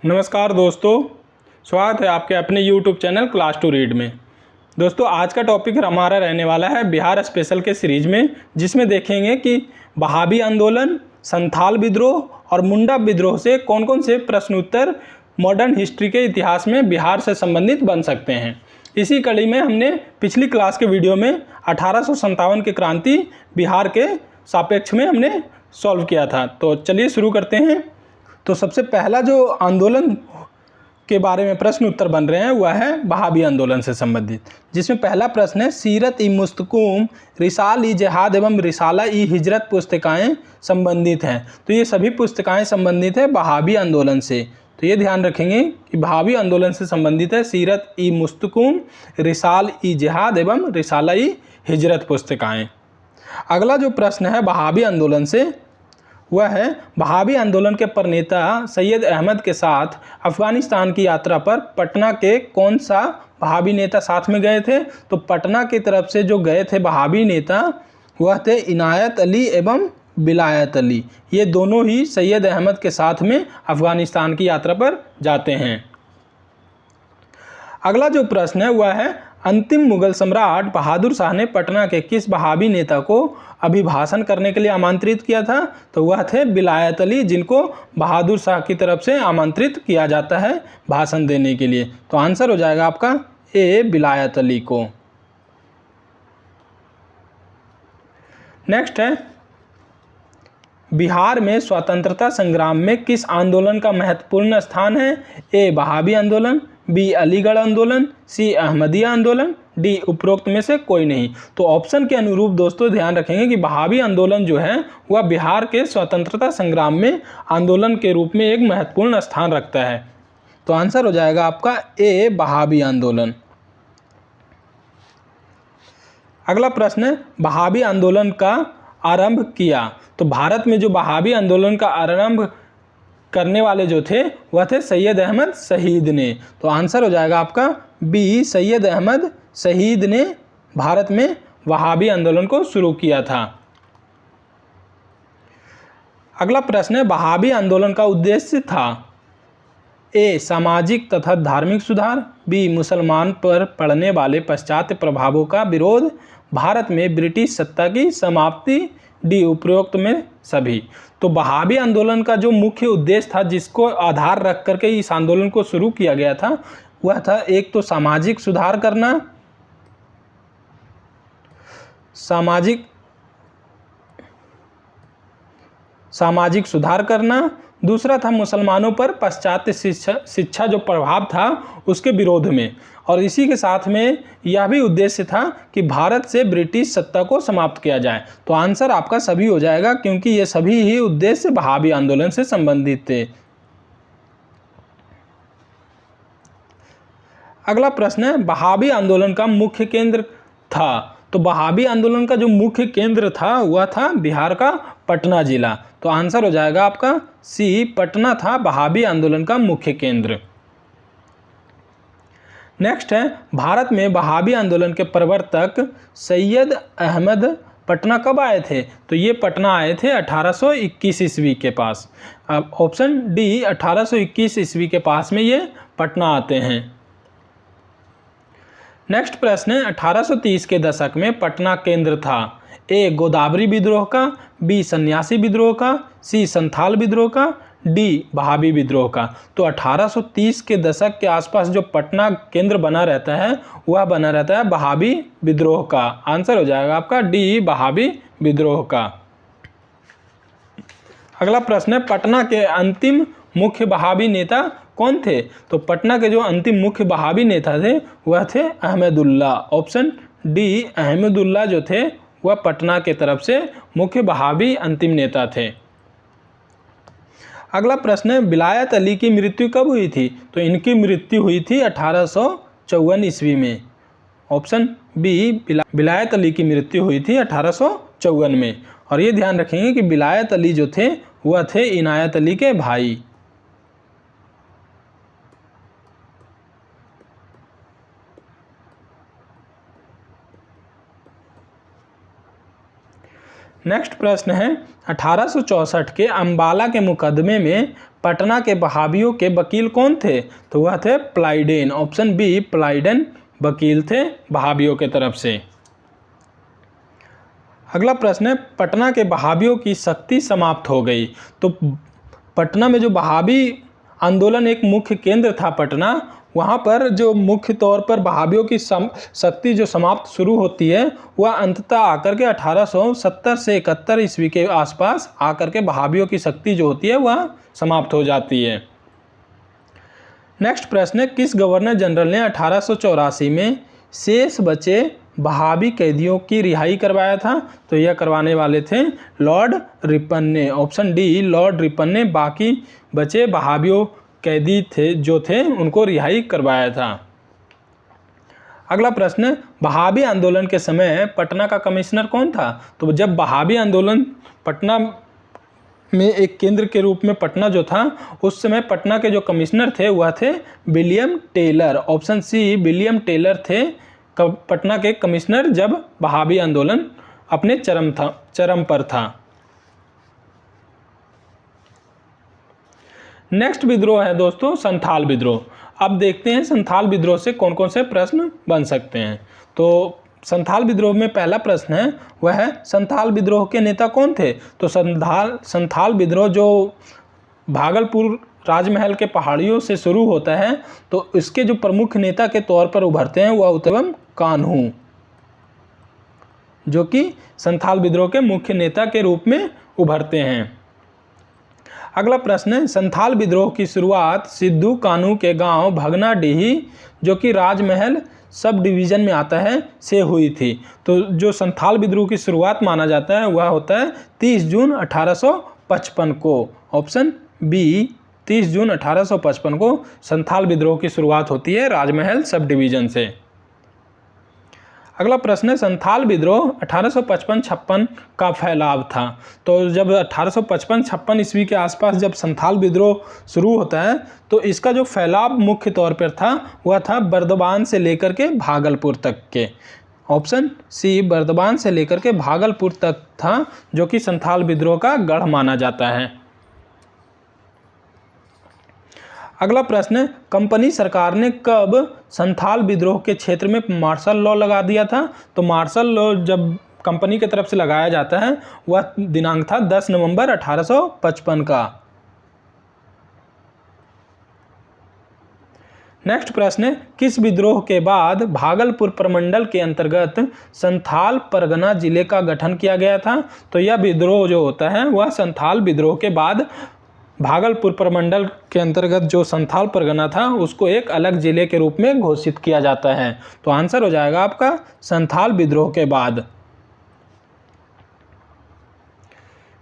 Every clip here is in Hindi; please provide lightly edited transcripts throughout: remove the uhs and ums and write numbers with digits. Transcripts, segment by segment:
नमस्कार दोस्तों, स्वागत है आपके अपने YouTube channel class to read में। दोस्तों आज का टॉपिक हमारा रहने वाला है बिहार स्पेशल के सीरीज में, जिसमें देखेंगे कि वहाबी आंदोलन, संथाल विद्रोह और मुंडा विद्रोह से कौन कौन से प्रश्न उत्तर मॉडर्न हिस्ट्री के इतिहास में बिहार से संबंधित बन सकते हैं। इसी कड़ी में हमने पिछली क्लास के वीडियो में 1857 की क्रांति बिहार के सापेक्ष में हमने सॉल्व किया था। तो चलिए शुरू करते हैं। तो सबसे पहला जो आंदोलन के बारे में प्रश्न उत्तर बन रहे हैं वह है वहाबी आंदोलन से संबंधित, जिसमें पहला प्रश्न है सीरत ई मुस्तकुम, रिसाल ई जिहाद एवं रिसाला ई हिजरत पुस्तिकाएँ संबंधित हैं। तो ये सभी पुस्तिकाएँ संबंधित है वहाबी आंदोलन से। तो ये ध्यान रखेंगे कि वहाबी आंदोलन से संबंधित है सीरत ई मुस्तकुम, रिसाल ई जिहाद एवं रिसाला ई हिजरत पुस्तिकाएँ। अगला जो प्रश्न है वहाबी आंदोलन से वह है वहाबी आंदोलन के प्रणेता सैयद अहमद के साथ अफगानिस्तान की यात्रा पर पटना के कौन सा वहाबी नेता साथ में गए थे। तो पटना की तरफ से जो गए थे वहाबी नेता वह थे इनायत अली एवं बिलायत अली। ये दोनों ही सैयद अहमद के साथ में अफगानिस्तान की यात्रा पर जाते हैं। अगला जो प्रश्न है वह है अंतिम मुगल सम्राट बहादुर शाह ने पटना के किस वहाबी नेता को अभिभाषण करने के लिए आमंत्रित किया था। तो वह थे बिलायत अली, जिनको बहादुर शाह की तरफ से आमंत्रित किया जाता है भाषण देने के लिए। तो आंसर हो जाएगा आपका ए, बिलायत अली को। नेक्स्ट है बिहार में स्वतंत्रता संग्राम में किस आंदोलन का महत्वपूर्ण स्थान है। ए, वहाबी आंदोलन, बी, अलीगढ़ आंदोलन, सी, अहमदिया आंदोलन, डी, उपरोक्त में से कोई नहीं। तो ऑप्शन के अनुरूप दोस्तों ध्यान रखेंगे कि वहाबी आंदोलन जो है वह बिहार के स्वतंत्रता संग्राम में आंदोलन के रूप में एक महत्वपूर्ण स्थान रखता है। तो आंसर हो जाएगा आपका ए, वहाबी आंदोलन। अगला प्रश्न है वहाबी आंदोलन का आरंभ किया। तो भारत में जो वहाबी आंदोलन का आरंभ करने वाले जो थे वह थे सैयद अहमद शहीद ने। तो आंसर हो जाएगा आपका बी, सैयद अहमद शहीद ने भारत में वहाबी आंदोलन को शुरू किया था। अगला प्रश्न है वहाबी आंदोलन का उद्देश्य था। ए, सामाजिक तथा धार्मिक सुधार, बी, मुसलमान पर पड़ने वाले पाश्चात्य प्रभावों का विरोध, भारत में ब्रिटिश सत्ता की समाप्ति, डी, उपरोक्त में सभी। तो वहाबी आंदोलन का जो मुख्य उद्देश्य था जिसको आधार रख करके इस आंदोलन को शुरू किया गया था वह था एक तो सामाजिक सुधार करना, सामाजिक सुधार करना, दूसरा था मुसलमानों पर पाश्चात्य शिक्षा जो प्रभाव था उसके विरोध में, और इसी के साथ में यह भी उद्देश्य था कि भारत से ब्रिटिश सत्ता को समाप्त किया जाए। तो आंसर आपका सभी हो जाएगा, क्योंकि ये सभी ही उद्देश्य वहाबी आंदोलन से संबंधित थे। अगला प्रश्न है वहाबी आंदोलन का मुख्य केंद्र था। तो वहाबी आंदोलन का जो मुख्य केंद्र था वह था बिहार का पटना जिला। तो आंसर हो जाएगा आपका सी, पटना था वहाबी आंदोलन का मुख्य केंद्र। नेक्स्ट है भारत में वहाबी आंदोलन के प्रवर्तक सैयद अहमद पटना कब आए थे। तो ये पटना आए थे 1821 ईस्वी के पास। अब ऑप्शन डी, 1821 ईस्वी के पास में ये पटना आते हैं। नेक्स्ट प्रश्न है 1830 के दशक में पटना केंद्र था। ए, गोदावरी विद्रोह का, बी, सन्यासी विद्रोह का, सी, संथाल विद्रोह का, डी, वहाबी विद्रोह का। तो 1830 के दशक के आसपास जो पटना केंद्र बना रहता है वह बना रहता है वहाबी विद्रोह का। आंसर हो जाएगा आपका डी, वहाबी विद्रोह का। अगला प्रश्न है पटना के अंतिम मुख्य वहाबी नेता कौन थे। तो पटना के जो अंतिम मुख्य वहाबी नेता थे वह थे अहमदुल्ला। ऑप्शन डी, अहमदुल्ला जो थे वह पटना के तरफ से मुख्य वहाबी अंतिम नेता थे। अगला प्रश्न है बिलायत अली की मृत्यु कब हुई थी। तो इनकी मृत्यु हुई थी 1854 ईस्वी में। ऑप्शन बी, बिलायत अली की मृत्यु हुई थी 1854 में। और ये ध्यान रखेंगे कि बिलायत अली जो थे वह थे इनायत अली के भाई। नेक्स्ट प्रश्न है 1864 के अंबाला के मुकदमे में पटना के बहाबियों के वकील कौन थे? तो वह थे प्लाइडेन। ऑप्शन बी प्लाइडेन वकील थे बहाबियों के तरफ से। अगला प्रश्न है पटना के बहाबियों की शक्ति समाप्त हो गई। तो पटना में जो बहाबी आंदोलन एक मुख्य केंद्र था पटना, वहाँ पर जो मुख्य तौर पर बहाबियों की शक्ति जो समाप्त शुरू होती है वह अंततः आकर के 1870 से 71 ईस्वी के आसपास आकर के बहाबियों की शक्ति जो होती है वह समाप्त हो जाती है। नेक्स्ट प्रश्न है किस गवर्नर जनरल ने 1884 में शेष बचे बहाबी कैदियों की रिहाई करवाया था? तो यह करवाने वाले थे लॉर्ड रिपन ने। ऑप्शन डी लॉर्ड रिपन ने बाकी बचे बहाबियों कैदी थे जो थे उनको रिहाई करवाया था। अगला प्रश्न बहाबी आंदोलन के समय पटना का कमिश्नर कौन था? तो जब बहाबी आंदोलन पटना में एक केंद्र के रूप में पटना जो था, उस समय पटना के जो कमिश्नर थे वह थे William Taylor. Option C William Taylor थे पटना के कमिश्नर जब बहाबी आंदोलन अपने चरम पर था। नेक्स्ट विद्रोह है दोस्तों संथाल विद्रोह। अब देखते हैं संथाल विद्रोह से कौन कौन से प्रश्न बन सकते हैं। तो संथाल विद्रोह में पहला प्रश्न है वह है संथाल विद्रोह के नेता कौन थे? तो संथाल विद्रोह जो भागलपुर राजमहल के पहाड़ियों से शुरू होता है, तो इसके जो प्रमुख नेता के तौर पर उभरते हैं वह उत्तम कान्हू, जो कि संथाल विद्रोह के मुख्य नेता के रूप में उभरते हैं। अगला प्रश्न है संथाल विद्रोह की शुरुआत सिद्धू कान्हू के गांव भगनाडीही जो कि राजमहल सब डिवीज़न में आता है से हुई थी। तो जो संथाल विद्रोह की शुरुआत माना जाता है वह होता है 30 जून 1855 को। ऑप्शन बी 30 जून 1855 को संथाल विद्रोह की शुरुआत होती है राजमहल सब डिवीज़न से। अगला प्रश्न है संथाल विद्रोह 1855-56 का फैलाव था। तो जब 1855-56 ईस्वी के आसपास जब संथाल विद्रोह शुरू होता है तो इसका जो फैलाव मुख्य तौर पर था वह था बर्दवान से लेकर के भागलपुर तक के। ऑप्शन सी बर्दवान से लेकर के भागलपुर तक था, जो कि संथाल विद्रोह का गढ़ माना जाता है। अगला प्रश्न है कंपनी सरकार ने कब संथाल विद्रोह के क्षेत्र में मार्शल लॉ लगा दिया था? तो मार्शल लॉ जब कंपनी की तरफ से लगाया जाता है वह दिनांक था 10 नवंबर 1855 का। नेक्स्ट प्रश्न है किस विद्रोह के बाद भागलपुर प्रमंडल के अंतर्गत संथाल परगना जिले का गठन किया गया था? तो यह विद्रोह जो होता है वह संथाल विद्रोह के बाद भागलपुर प्रमंडल के अंतर्गत जो संथाल परगना था उसको एक अलग जिले के रूप में घोषित किया जाता है। तो आंसर हो जाएगा आपका संथाल विद्रोह के बाद।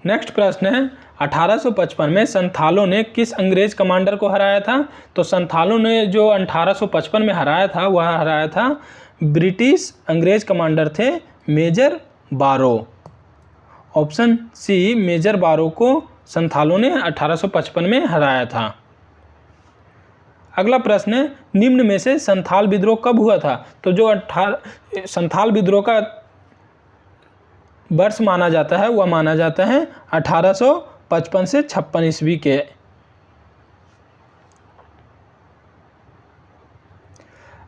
नेक्स्ट प्रश्न है 1855 में संथालों ने किस अंग्रेज कमांडर को हराया था? तो संथालों ने जो 1855 में हराया था वह हराया था ब्रिटिश अंग्रेज कमांडर थे मेजर बारो। ऑप्शन सी मेजर बारो को संथालों ने 1855 में हराया था। अगला प्रश्न है निम्न में से संथाल विद्रोह कब हुआ था? तो जो संथाल विद्रोह का वर्ष माना जाता है वह माना जाता है 1855 से 56 ईस्वी के।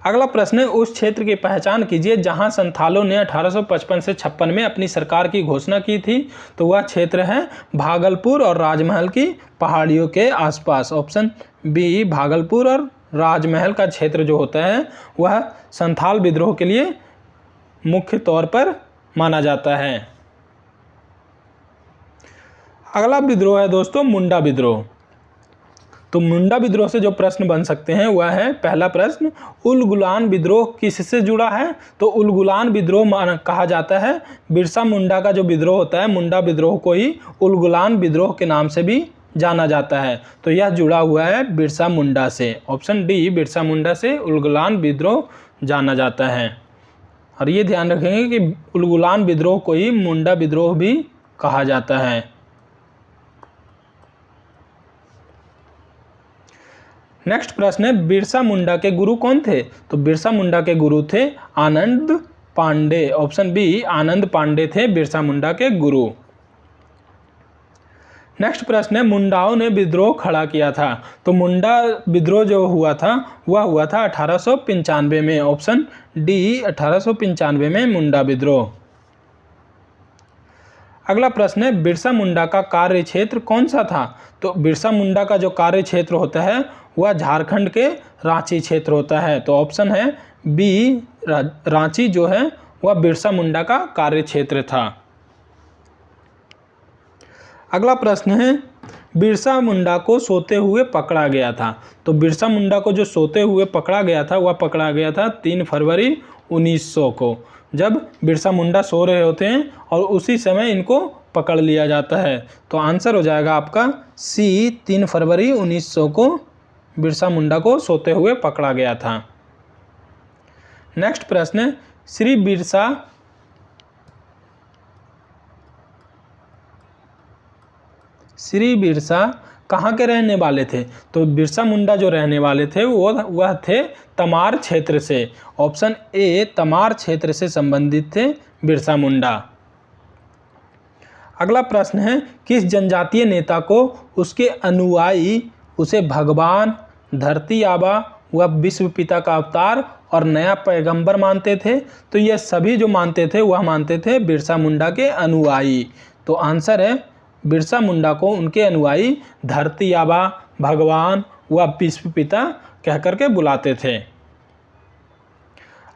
अगला प्रश्न है उस क्षेत्र की पहचान कीजिए जहां संथालों ने 1855 से 56 में अपनी सरकार की घोषणा की थी। तो वह क्षेत्र है भागलपुर और राजमहल की पहाड़ियों के आसपास। ऑप्शन बी भागलपुर और राजमहल का क्षेत्र जो होता है वह संथाल विद्रोह के लिए मुख्य तौर पर माना जाता है। अगला विद्रोह है दोस्तों मुंडा विद्रोह। तो मुंडा विद्रोह से जो प्रश्न बन सकते हैं वह है पहला प्रश्न उलगुलान विद्रोह किससे जुड़ा है? तो उलगुलान विद्रोह कहा जाता है बिरसा मुंडा का जो विद्रोह होता है मुंडा विद्रोह को ही उलगुलान विद्रोह के नाम से भी जाना जाता है। तो यह जुड़ा हुआ है बिरसा मुंडा से। ऑप्शन डी बिरसा मुंडा से उलगुलान विद्रोह जाना जाता है। और ये ध्यान रखेंगे कि उलगुलान विद्रोह को ही मुंडा विद्रोह भी कहा जाता है। नेक्स्ट प्रश्न है बिरसा मुंडा के गुरु कौन थे? तो बिरसा मुंडा के गुरु थे आनंद पांडे, ऑप्शन बी आनंद पांडे थे बिरसा मुंडा के गुरु। नेक्स्ट प्रश्न है, मुंडाओं ने विद्रोह खड़ा किया था। तो मुंडा विद्रोह जो हुआ था वह हुआ था 1895 में, ऑप्शन डी 1895 में मुंडा विद्रोह। अगला प्रश्न है, बिरसा मुंडा का कार्य क्षेत्र कौन सा था। तो बिरसा मुंडा का जो कार्य क्षेत्र होता है वह झारखंड के रांची क्षेत्र होता है। तो ऑप्शन है बी रांची जो है वह बिरसा मुंडा का कार्य क्षेत्र था। अगला प्रश्न है, बिरसा मुंडा को सोते हुए पकड़ा गया था। तो बिरसा मुंडा को जो सोते हुए पकड़ा गया था वह पकड़ा गया था 3 फरवरी 1900 को, जब बिरसा मुंडा सो रहे होते हैं और उसी समय इनको पकड़ लिया जाता है। तो आंसर हो जाएगा आपका सी 3 फरवरी 1900 को बिरसा मुंडा को सोते हुए पकड़ा गया था। नेक्स्ट प्रश्न है, श्री बिरसा कहाँ के रहने वाले थे। तो बिरसा मुंडा जो रहने वाले थे वह थे तमार क्षेत्र से, ऑप्शन ए तमार क्षेत्र से संबंधित थे बिरसा मुंडा। अगला प्रश्न है, किस जनजातीय नेता को उसके अनुयायी उसे भगवान, धरती आबा व विश्व पिता का अवतार और नया पैगंबर मानते थे। तो यह सभी जो मानते थे वह मानते थे बिरसा मुंडा के अनुयायी। तो आंसर है बिरसा मुंडा को उनके अनुयायी धरती आबा, भगवान व विश्व पिता कहकर के बुलाते थे।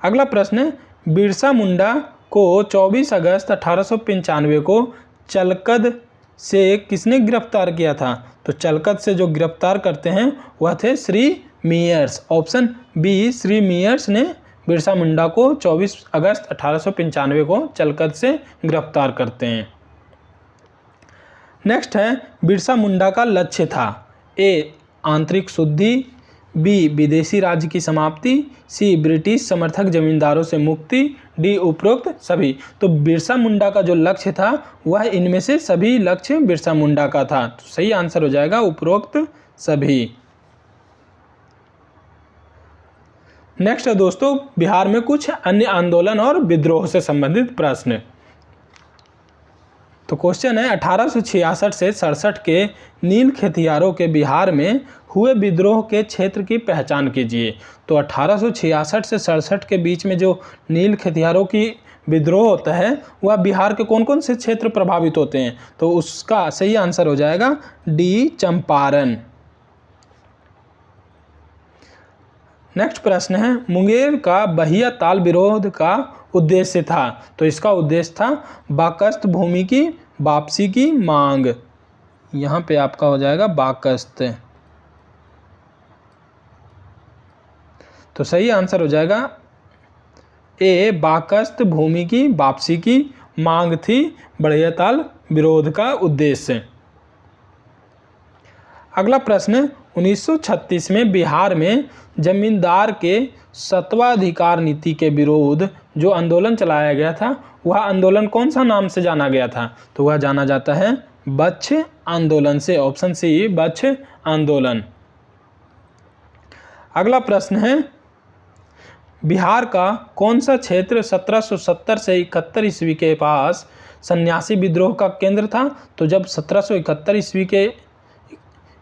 अगला प्रश्न है, बिरसा मुंडा को 24 अगस्त 1895 को चलकद से किसने गिरफ्तार किया था। तो चलकद से जो गिरफ्तार करते हैं वह थे श्री मीयर्स, ऑप्शन बी श्री मीयर्स ने बिरसा मुंडा को 24 अगस्त 1895 को चलकद से गिरफ्तार करते हैं। नेक्स्ट है, बिरसा मुंडा का लक्ष्य था ए आंतरिक शुद्धि, बी विदेशी राज्य की समाप्ति, सी ब्रिटिश समर्थक जमींदारों से मुक्ति, डी उपरोक्त सभी। तो बिरसा मुंडा का जो लक्ष्य था वह इनमें से सभी लक्ष्य बिरसा मुंडा का था। तो सही आंसर हो जाएगा उपरोक्त सभी। नेक्स्ट है दोस्तों, बिहार में कुछ अन्य आंदोलन और विद्रोह से संबंधित प्रश्न। तो क्वेश्चन है, 1866 से 67 के नील खेतियारों के बिहार में हुए विद्रोह के क्षेत्र की पहचान कीजिए। तो 1866 से 67 के बीच में जो नील खेतियारों की विद्रोह होता है वह बिहार के कौन कौन से क्षेत्र प्रभावित होते हैं। तो उसका सही आंसर हो जाएगा डी चंपारण। नेक्स्ट प्रश्न है, मुंगेर का बहिया ताल विरोध का उद्देश्य था। तो इसका उद्देश्य था बाकस्त भूमि की वापसी की मांग। यहाँ पे आपका हो जाएगा बाकस्त। तो सही आंसर हो जाएगा ए बाकस्त भूमि की वापसी की मांग थी बहिया ताल विरोध का उद्देश्य। अगला प्रश्न, 1936 में बिहार में जमींदार के सत्वाधिकार नीति के विरोध जो आंदोलन चलाया गया था वह आंदोलन कौन सा नाम से जाना गया था। तो वह जाना जाता है बच्छ आंदोलन से, ऑप्शन सी बच्छ आंदोलन। अगला प्रश्न है, बिहार का कौन सा क्षेत्र 1770 से 71 ईस्वी के पास सन्यासी विद्रोह का केंद्र था। तो जब 1771 ईस्वी के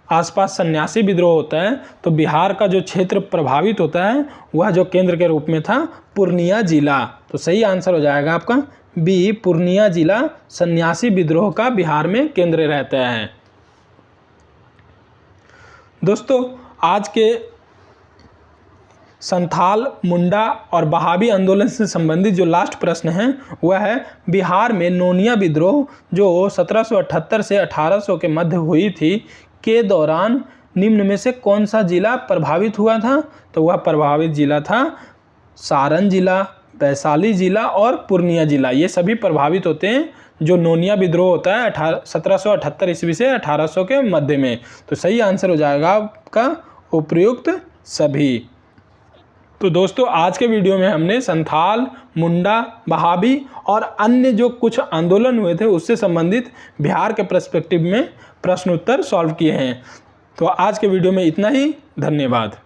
आसपास सन्यासी विद्रोह होता है तो बिहार का जो क्षेत्र प्रभावित होता है वह जो केंद्र के रूप में था पूर्णिया जिला। तो सही आंसर हो जाएगा आपका बी पूर्णिया जिला सन्यासी विद्रोह का बिहार में केंद्र रहता है। दोस्तों आज के संथाल, मुंडा और बहाबी आंदोलन से संबंधित जो लास्ट प्रश्न है वह है, बिहार में नोनिया विद्रोह जो 1778 से 1800 के मध्य हुई थी के दौरान निम्न में से कौन सा जिला प्रभावित हुआ था। तो वह प्रभावित जिला था सारण जिला, वैशाली जिला और पूर्णिया जिला। ये सभी प्रभावित होते हैं जो नोनिया विद्रोह होता है 1778 ईस्वी से 1800 के मध्य में। तो सही आंसर हो जाएगा आपका उपयुक्त सभी। तो दोस्तों आज के वीडियो में हमने संथाल, मुंडा, बहाबी और अन्य जो कुछ आंदोलन हुए थे उससे संबंधित बिहार के पर्सपेक्टिव में प्रश्न उत्तर सॉल्व किए हैं। तो आज के वीडियो में इतना ही, धन्यवाद।